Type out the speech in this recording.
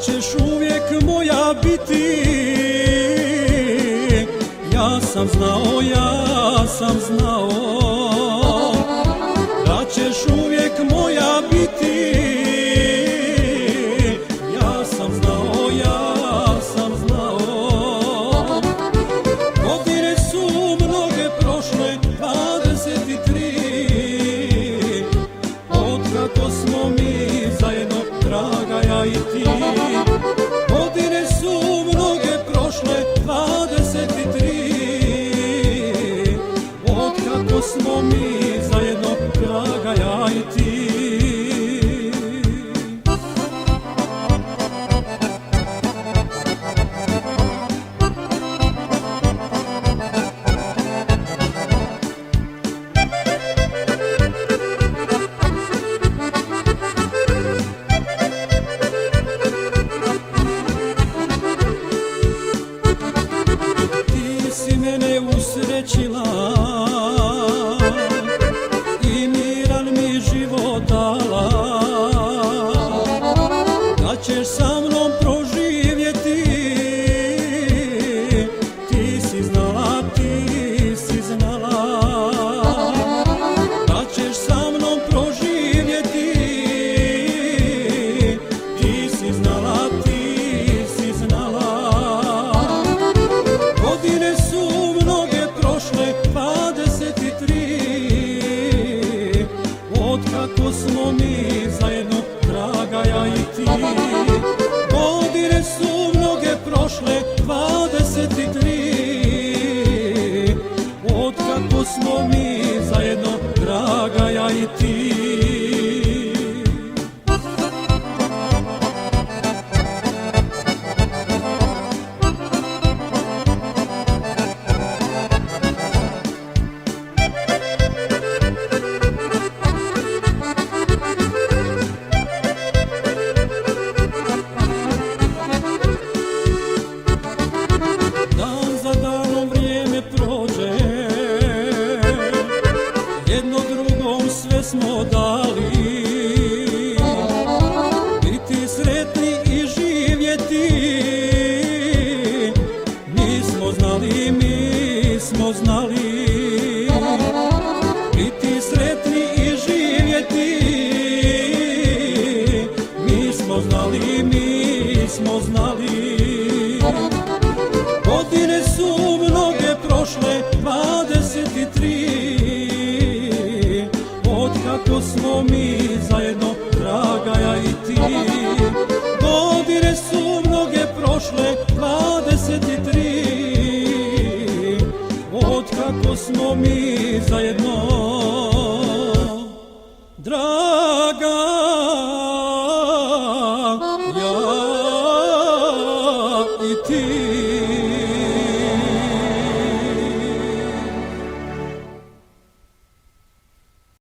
ćeš uvijek moja biti. Ja sam znao da ćeš uvijek moja biti. Ja sam znao Godine su mnoge prošle, 23, otkako smo mi zajedno, draga, ja i ti. Godine su mnoge prošle, 23, otkako smo mi zajedno, draga, ja i ti. Mene usrećila i miran mi život dala, da ćeš sa mnom proživjeti. Ti si znala da ćeš sa mnom proživjeti. Ti si znala Godine su mnoge prošle, 23, otkako smo mi zajedno, draga, ja i ti. Godine su mnoge prošle, 23, otkako smo mi zajedno, draga, ja i ti. Jedno drugom sve smo dali, biti sretni i živjeti. Mi smo znali biti sretni i živjeti. Mi smo znali. Godine su mnoge prošle, 23, otkako smo mi zajedno, draga, ja i ti. Godine su mnoge prošle, 23, otkako smo mi zajedno.